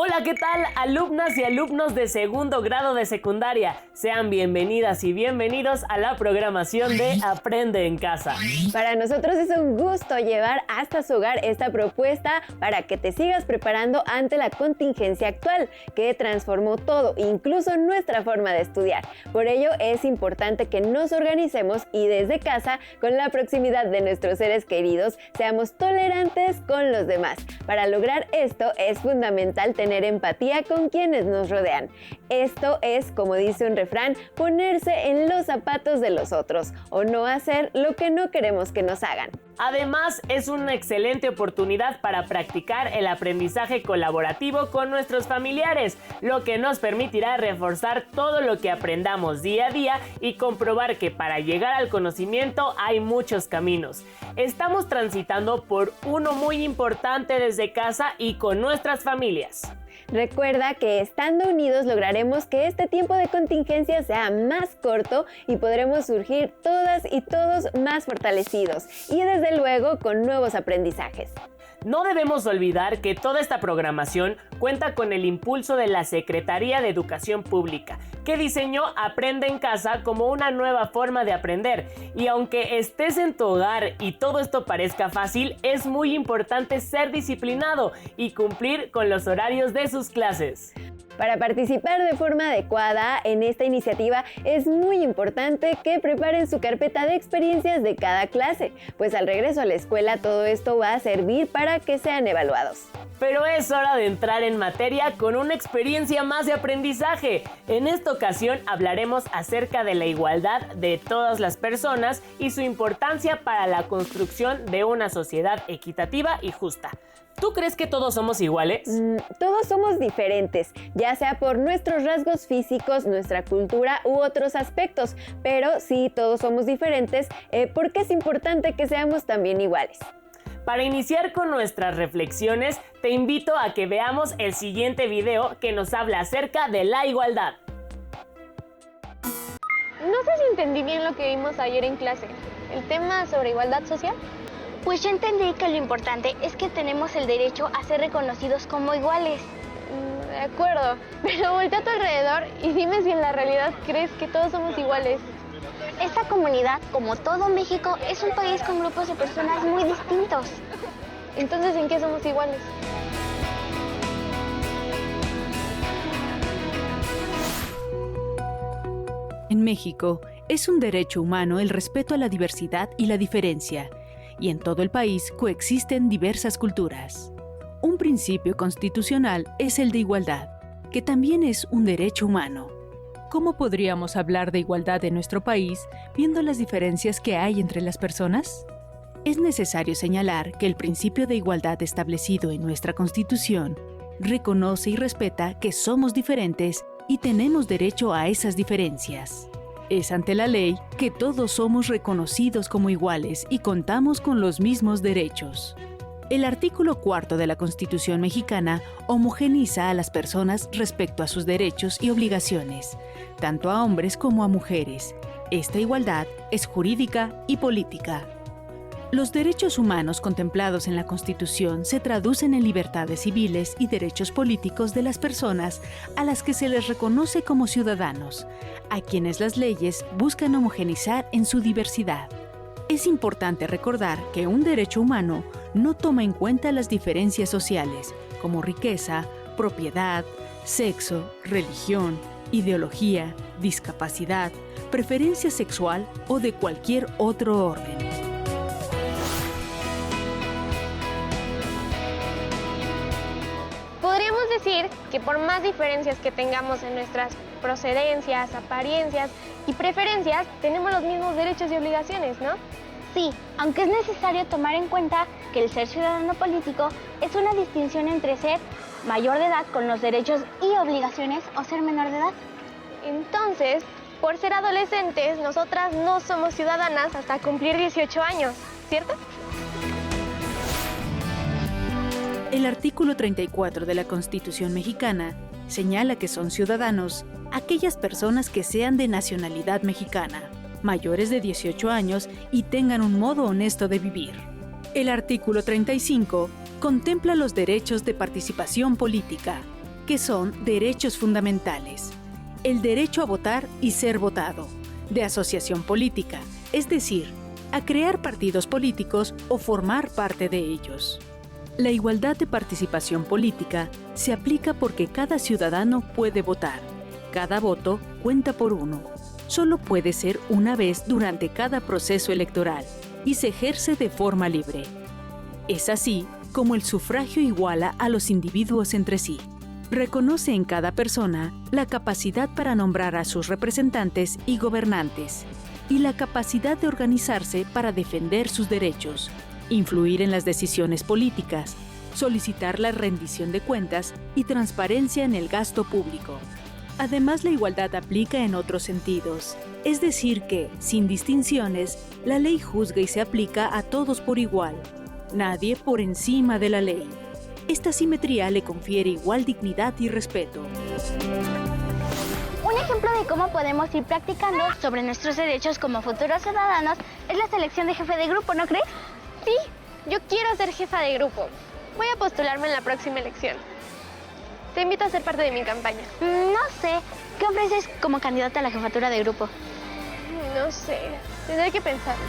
Hola, ¿qué tal, alumnas y alumnos de segundo grado de secundaria? Sean bienvenidas y bienvenidos a la programación de Aprende en Casa. Para nosotros es un gusto llevar hasta su hogar esta propuesta para que te sigas preparando ante la contingencia actual, que transformó todo, incluso nuestra forma de estudiar. Por ello es importante que nos organicemos y desde casa, con la proximidad de nuestros seres queridos, seamos tolerantes con los demás. Para lograr esto es fundamental tener empatía con quienes nos rodean. Esto es, como dice un refrán, ponerse en los zapatos de los otros o no hacer lo que no queremos que nos hagan. Además, es una excelente oportunidad para practicar el aprendizaje colaborativo con nuestros familiares, lo que nos permitirá reforzar todo lo que aprendamos día a día y comprobar que para llegar al conocimiento hay muchos caminos. Estamos transitando por uno muy importante desde casa y con nuestras familias. Recuerda que estando unidos lograremos que este tiempo de contingencia sea más corto y podremos surgir todas y todos más fortalecidos y desde luego con nuevos aprendizajes. No debemos olvidar que toda esta programación cuenta con el impulso de la Secretaría de Educación Pública, que diseñó Aprende en Casa como una nueva forma de aprender. Y aunque estés en tu hogar y todo esto parezca fácil, es muy importante ser disciplinado y cumplir con los horarios de sus clases. Para participar de forma adecuada en esta iniciativa es muy importante que preparen su carpeta de experiencias de cada clase, pues al regreso a la escuela todo esto va a servir para que sean evaluados. Pero es hora de entrar en materia con una experiencia más de aprendizaje. En esta ocasión hablaremos acerca de la igualdad de todas las personas y su importancia para la construcción de una sociedad equitativa y justa. ¿Tú crees que todos somos iguales? Todos somos diferentes, ya sea por nuestros rasgos físicos, nuestra cultura u otros aspectos, pero sí todos somos diferentes porque es importante que seamos también iguales. Para iniciar con nuestras reflexiones, te invito a que veamos el siguiente video que nos habla acerca de la igualdad. No sé si entendí bien lo que vimos ayer en clase. ¿El tema sobre igualdad social? Pues yo entendí que lo importante es que tenemos el derecho a ser reconocidos como iguales. De acuerdo, pero voltea a tu alrededor y dime si en la realidad crees que todos somos iguales. Esta comunidad, como todo México, es un país con grupos de personas muy distintos. Entonces, ¿en qué somos iguales? En México, es un derecho humano el respeto a la diversidad y la diferencia, y en todo el país coexisten diversas culturas. Un principio constitucional es el de igualdad, que también es un derecho humano. ¿Cómo podríamos hablar de igualdad en nuestro país viendo las diferencias que hay entre las personas? Es necesario señalar que el principio de igualdad establecido en nuestra Constitución reconoce y respeta que somos diferentes y tenemos derecho a esas diferencias. Es ante la ley que todos somos reconocidos como iguales y contamos con los mismos derechos. El artículo 4 de la Constitución mexicana homogeneiza a las personas respecto a sus derechos y obligaciones, tanto a hombres como a mujeres. Esta igualdad es jurídica y política. Los derechos humanos contemplados en la Constitución se traducen en libertades civiles y derechos políticos de las personas a las que se les reconoce como ciudadanos, a quienes las leyes buscan homogeneizar en su diversidad. Es importante recordar que un derecho humano no toma en cuenta las diferencias sociales, como riqueza, propiedad, sexo, religión, ideología, discapacidad, preferencia sexual o de cualquier otro orden. Podríamos decir que por más diferencias que tengamos en nuestras procedencias, apariencias y preferencias, tenemos los mismos derechos y obligaciones, ¿no? Sí, aunque es necesario tomar en cuenta que el ser ciudadano político es una distinción entre ser mayor de edad con los derechos y obligaciones o ser menor de edad. Entonces, por ser adolescentes, nosotras no somos ciudadanas hasta cumplir 18 años, ¿cierto? El artículo 34 de la Constitución mexicana señala que son ciudadanos aquellas personas que sean de nacionalidad mexicana, mayores de 18 años y tengan un modo honesto de vivir. El artículo 35 contempla los derechos de participación política. que son derechos fundamentales: el derecho a votar y ser votado, de asociación política, es decir, a crear partidos políticos o formar parte de ellos. La igualdad de participación política se aplica porque cada ciudadano puede votar. Cada voto cuenta por uno. Solo puede ser una vez durante cada proceso electoral y se ejerce de forma libre. Es así como el sufragio iguala a los individuos entre sí. Reconoce en cada persona la capacidad para nombrar a sus representantes y gobernantes y la capacidad de organizarse para defender sus derechos, influir en las decisiones políticas, solicitar la rendición de cuentas y transparencia en el gasto público. Además, la igualdad aplica en otros sentidos, es decir que, sin distinciones, la ley juzga y se aplica a todos por igual, nadie por encima de la ley. Esta simetría le confiere igual dignidad y respeto. Un ejemplo de cómo podemos ir practicando sobre nuestros derechos como futuros ciudadanos es la selección de jefe de grupo, ¿no crees? Sí, yo quiero ser jefa de grupo. Voy a postularme en la próxima elección. Te invito a ser parte de mi campaña. No sé. ¿Qué ofreces como candidata a la jefatura de grupo? No sé, tendré que pensarlo.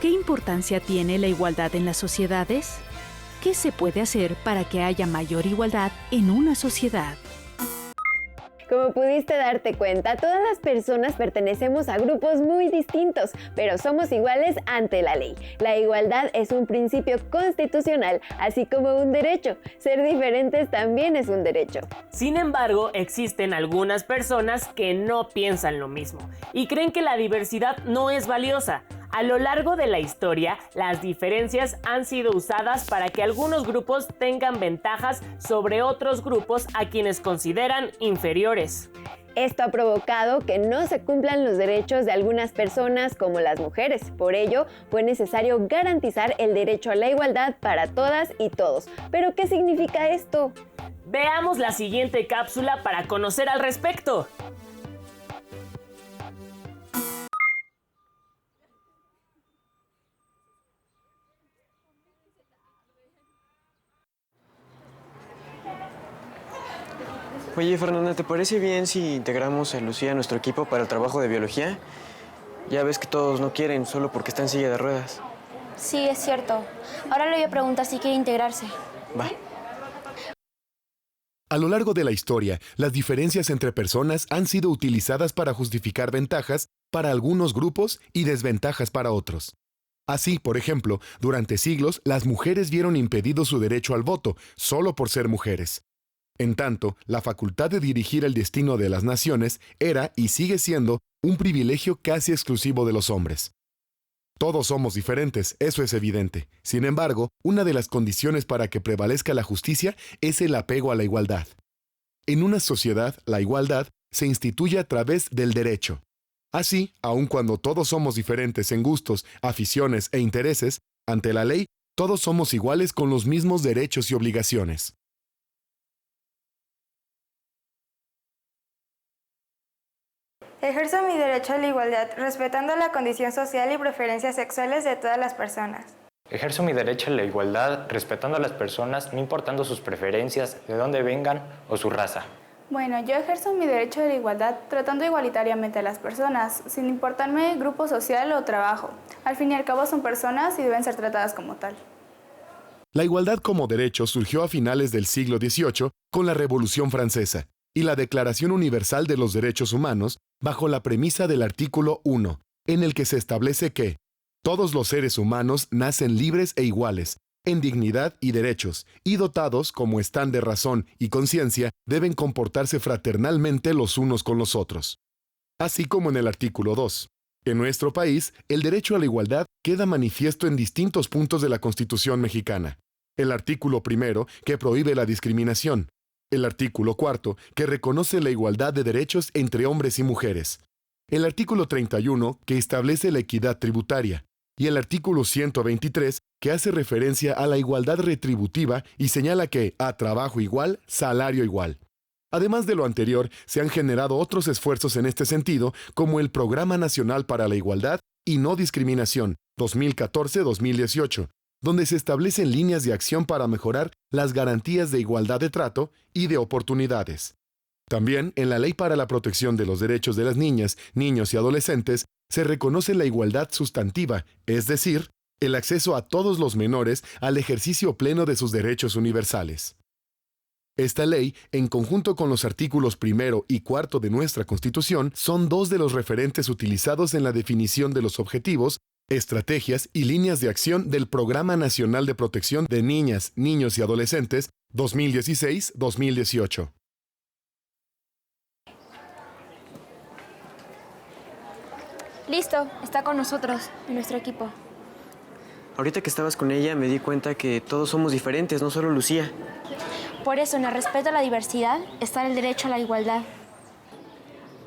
¿Qué importancia tiene la igualdad en las sociedades? ¿Qué se puede hacer para que haya mayor igualdad en una sociedad? Como pudiste darte cuenta, todas las personas pertenecemos a grupos muy distintos, pero somos iguales ante la ley. La igualdad es un principio constitucional, así como un derecho. Ser diferentes también es un derecho. Sin embargo, existen algunas personas que no piensan lo mismo y creen que la diversidad no es valiosa. A lo largo de la historia, las diferencias han sido usadas para que algunos grupos tengan ventajas sobre otros grupos a quienes consideran inferiores. Esto ha provocado que no se cumplan los derechos de algunas personas como las mujeres. Por ello, fue necesario garantizar el derecho a la igualdad para todas y todos. ¿Pero qué significa esto? Veamos la siguiente cápsula para conocer al respecto. Oye, Fernanda, ¿te parece bien si integramos a Lucía a nuestro equipo para el trabajo de biología? Ya ves que todos no quieren, solo porque está en silla de ruedas. Sí, es cierto. Ahora le voy a preguntar si quiere integrarse. Va. A lo largo de la historia, las diferencias entre personas han sido utilizadas para justificar ventajas para algunos grupos y desventajas para otros. Así, por ejemplo, durante siglos, las mujeres vieron impedido su derecho al voto solo por ser mujeres. En tanto, la facultad de dirigir el destino de las naciones era y sigue siendo un privilegio casi exclusivo de los hombres. Todos somos diferentes, eso es evidente. Sin embargo, una de las condiciones para que prevalezca la justicia es el apego a la igualdad. En una sociedad, la igualdad se instituye a través del derecho. Así, aun cuando todos somos diferentes en gustos, aficiones e intereses, ante la ley, todos somos iguales con los mismos derechos y obligaciones. Ejerzo mi derecho a la igualdad, respetando la condición social y preferencias sexuales de todas las personas. Ejerzo mi derecho a la igualdad, respetando a las personas, no importando sus preferencias, de dónde vengan o su raza. Bueno, yo ejerzo mi derecho a la igualdad tratando igualitariamente a las personas, sin importarme grupo social o trabajo. Al fin y al cabo son personas y deben ser tratadas como tal. La igualdad como derecho surgió a finales del siglo XVIII con la Revolución Francesa y la Declaración Universal de los Derechos Humanos bajo la premisa del artículo 1, en el que se establece que todos los seres humanos nacen libres e iguales, en dignidad y derechos, y dotados, como están de razón y conciencia, deben comportarse fraternalmente los unos con los otros. Así como en el artículo 2. En nuestro país, el derecho a la igualdad queda manifiesto en distintos puntos de la Constitución mexicana. El artículo 1, que prohíbe la discriminación. El artículo 4, que reconoce la igualdad de derechos entre hombres y mujeres. El artículo 31, que establece la equidad tributaria. Y el artículo 123, que hace referencia a la igualdad retributiva y señala que, a trabajo igual, salario igual. Además de lo anterior, se han generado otros esfuerzos en este sentido, como el Programa Nacional para la Igualdad y No Discriminación, 2014-2018, donde se establecen líneas de acción para mejorar las garantías de igualdad de trato y de oportunidades. También, en la Ley para la Protección de los Derechos de las Niñas, Niños y Adolescentes, se reconoce la igualdad sustantiva, es decir, el acceso a todos los menores al ejercicio pleno de sus derechos universales. Esta ley, en conjunto con los artículos 1 y 4 de nuestra Constitución, son dos de los referentes utilizados en la definición de los objetivos, estrategias y líneas de acción del Programa Nacional de Protección de Niñas, Niños y Adolescentes 2016-2018. Listo, está con nosotros, en nuestro equipo. Ahorita que estabas con ella me di cuenta que todos somos diferentes, no solo Lucía. Por eso, en el respeto a la diversidad, está el derecho a la igualdad.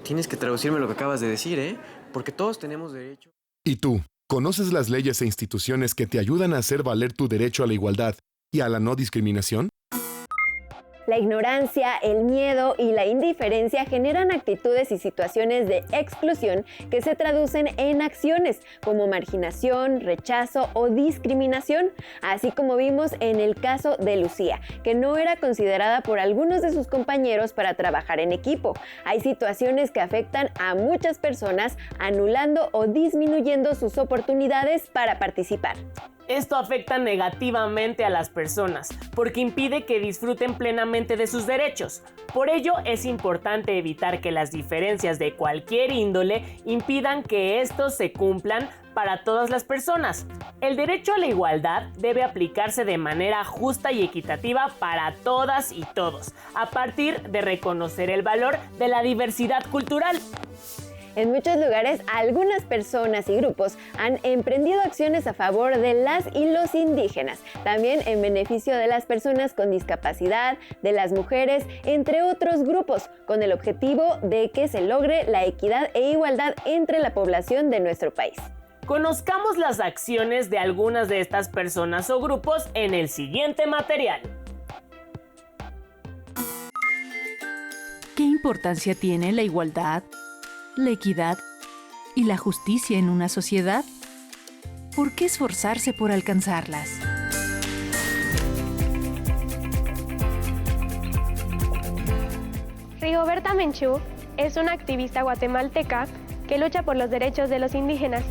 Tienes que traducirme lo que acabas de decir, ¿eh? Porque todos tenemos derecho. ¿Y tú? ¿Conoces las leyes e instituciones que te ayudan a hacer valer tu derecho a la igualdad y a la no discriminación? La ignorancia, el miedo y la indiferencia generan actitudes y situaciones de exclusión que se traducen en acciones como marginación, rechazo o discriminación, así como vimos en el caso de Lucía, que no era considerada por algunos de sus compañeros para trabajar en equipo. Hay situaciones que afectan a muchas personas, anulando o disminuyendo sus oportunidades para participar. Esto afecta negativamente a las personas, porque impide que disfruten plenamente de sus derechos. Por ello, es importante evitar que las diferencias de cualquier índole impidan que estos se cumplan para todas las personas. El derecho a la igualdad debe aplicarse de manera justa y equitativa para todas y todos, a partir de reconocer el valor de la diversidad cultural. En muchos lugares, algunas personas y grupos han emprendido acciones a favor de las y los indígenas, también en beneficio de las personas con discapacidad, de las mujeres, entre otros grupos, con el objetivo de que se logre la equidad e igualdad entre la población de nuestro país. Conozcamos las acciones de algunas de estas personas o grupos en el siguiente material. ¿Qué importancia tiene la igualdad, la equidad y la justicia en una sociedad? ¿Por qué esforzarse por alcanzarlas? Rigoberta Menchú es una activista guatemalteca que lucha por los derechos de los indígenas.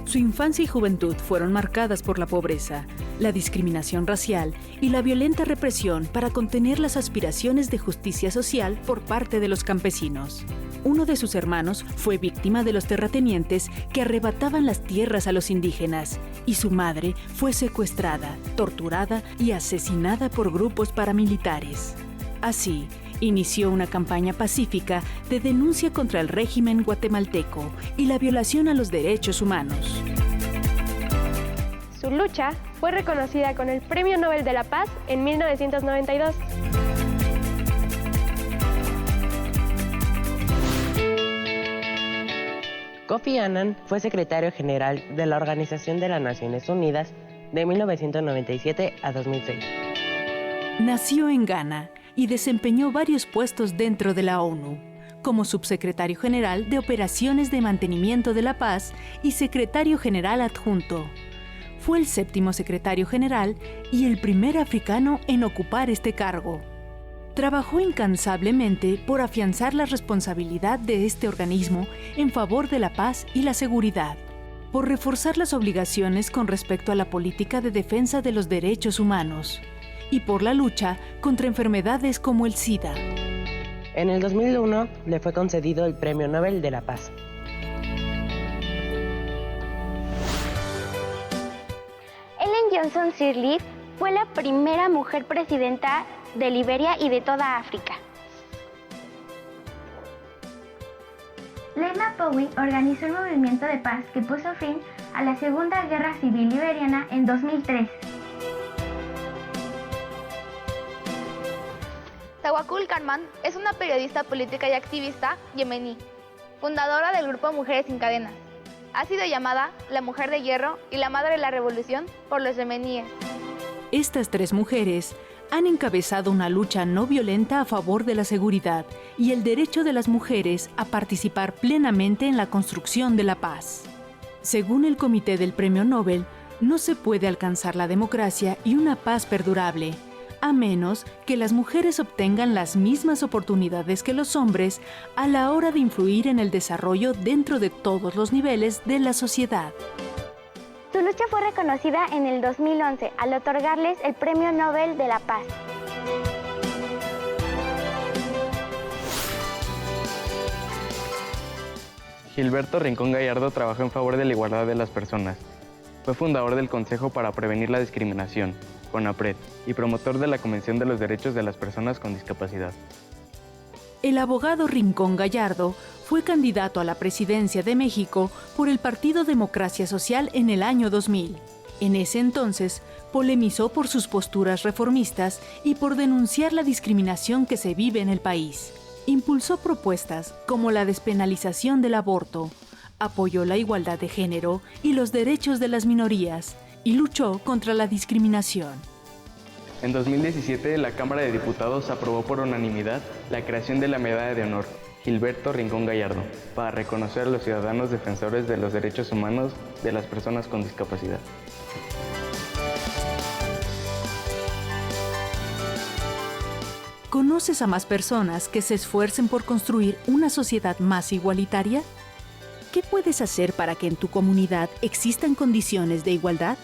Su infancia y juventud fueron marcadas por la pobreza, la discriminación racial y la violenta represión para contener las aspiraciones de justicia social por parte de los campesinos. Uno de sus hermanos fue víctima de los terratenientes que arrebataban las tierras a los indígenas, y su madre fue secuestrada, torturada y asesinada por grupos paramilitares. Así, inició una campaña pacífica de denuncia contra el régimen guatemalteco y la violación a los derechos humanos. Su lucha fue reconocida con el Premio Nobel de la Paz en 1992. Kofi Annan fue secretario general de la Organización de las Naciones Unidas de 1997 a 2006. Nació en Ghana y desempeñó varios puestos dentro de la ONU, como subsecretario general de Operaciones de Mantenimiento de la Paz y secretario general adjunto. Fue el 7º secretario general y el primer africano en ocupar este cargo. Trabajó incansablemente por afianzar la responsabilidad de este organismo en favor de la paz y la seguridad, por reforzar las obligaciones con respecto a la política de defensa de los derechos humanos y por la lucha contra enfermedades como el SIDA. En el 2001 le fue concedido el Premio Nobel de la Paz. Ellen Johnson Sirleaf fue la primera mujer presidenta de Liberia y de toda África. Leila Powell organizó el movimiento de paz que puso fin a la Segunda Guerra Civil Liberiana en 2003. Tawakkul Karman es una periodista política y activista yemení, fundadora del grupo Mujeres Sin Cadenas. Ha sido llamada la mujer de hierro y la madre de la revolución por los yemeníes. Estas 3 mujeres han encabezado una lucha no violenta a favor de la seguridad y el derecho de las mujeres a participar plenamente en la construcción de la paz. Según el Comité del Premio Nobel, No se puede alcanzar la democracia y una paz perdurable, a menos que las mujeres obtengan las mismas oportunidades que los hombres a la hora de influir en el desarrollo dentro de todos los niveles de la sociedad. Su lucha fue reconocida en el 2011 al otorgarles el Premio Nobel de la Paz. Gilberto Rincón Gallardo trabajó en favor de la igualdad de las personas. Fue fundador del Consejo para Prevenir la Discriminación, CONAPRED, y promotor de la Convención de los Derechos de las Personas con Discapacidad. El abogado Rincón Gallardo fue candidato a la presidencia de México por el Partido Democracia Social en el año 2000. En ese entonces, polemizó por sus posturas reformistas y por denunciar la discriminación que se vive en el país. Impulsó propuestas como la despenalización del aborto, apoyó la igualdad de género y los derechos de las minorías, y luchó contra la discriminación. En 2017, la Cámara de Diputados aprobó por unanimidad la creación de la Medalla de Honor Gilberto Rincón Gallardo, para reconocer a los ciudadanos defensores de los derechos humanos de las personas con discapacidad. ¿Conoces a más personas que se esfuercen por construir una sociedad más igualitaria? ¿Qué puedes hacer para que en tu comunidad existan condiciones de igualdad?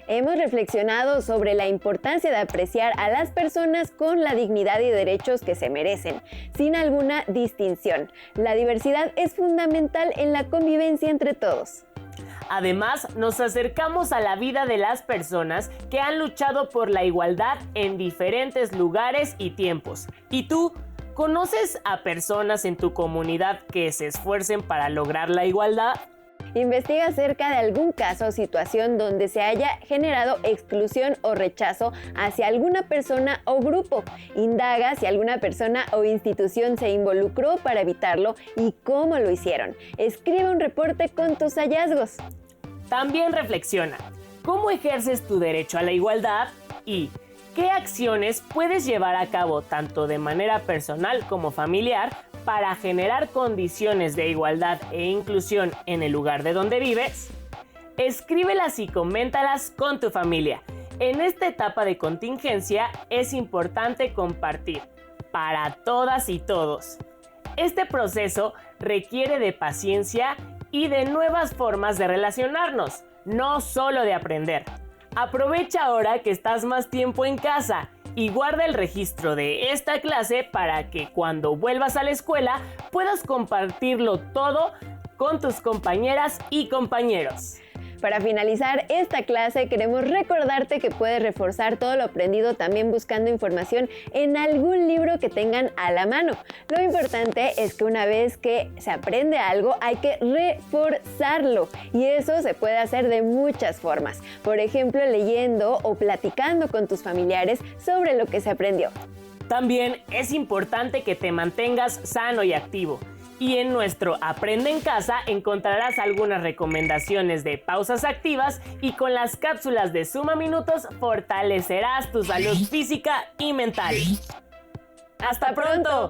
Hemos reflexionado sobre la importancia de apreciar a las personas con la dignidad y derechos que se merecen, sin alguna distinción. La diversidad es fundamental en la convivencia entre todos. Además, nos acercamos a la vida de las personas que han luchado por la igualdad en diferentes lugares y tiempos. ¿Y tú? ¿Conoces a personas en tu comunidad que se esfuercen para lograr la igualdad? Investiga acerca de algún caso o situación donde se haya generado exclusión o rechazo hacia alguna persona o grupo. Indaga si alguna persona o institución se involucró para evitarlo y cómo lo hicieron. Escribe un reporte con tus hallazgos. También reflexiona, ¿cómo ejerces tu derecho a la igualdad? Y ¿qué acciones puedes llevar a cabo tanto de manera personal como familiar para generar condiciones de igualdad e inclusión en el lugar de donde vives? Escríbelas y coméntalas con tu familia. En esta etapa de contingencia es importante compartir para todas y todos. Este proceso requiere de paciencia y de nuevas formas de relacionarnos, no solo de aprender. Aprovecha ahora que estás más tiempo en casa y guarda el registro de esta clase para que cuando vuelvas a la escuela puedas compartirlo todo con tus compañeras y compañeros. Para finalizar esta clase, queremos recordarte que puedes reforzar todo lo aprendido también buscando información en algún libro que tengan a la mano. Lo importante es que una vez que se aprende algo, hay que reforzarlo. Y eso se puede hacer de muchas formas. Por ejemplo, leyendo o platicando con tus familiares sobre lo que se aprendió. También es importante que te mantengas sano y activo. Y en nuestro Aprende en Casa encontrarás algunas recomendaciones de pausas activas y con las cápsulas de Suma Minutos fortalecerás tu salud física y mental. ¡Hasta pronto!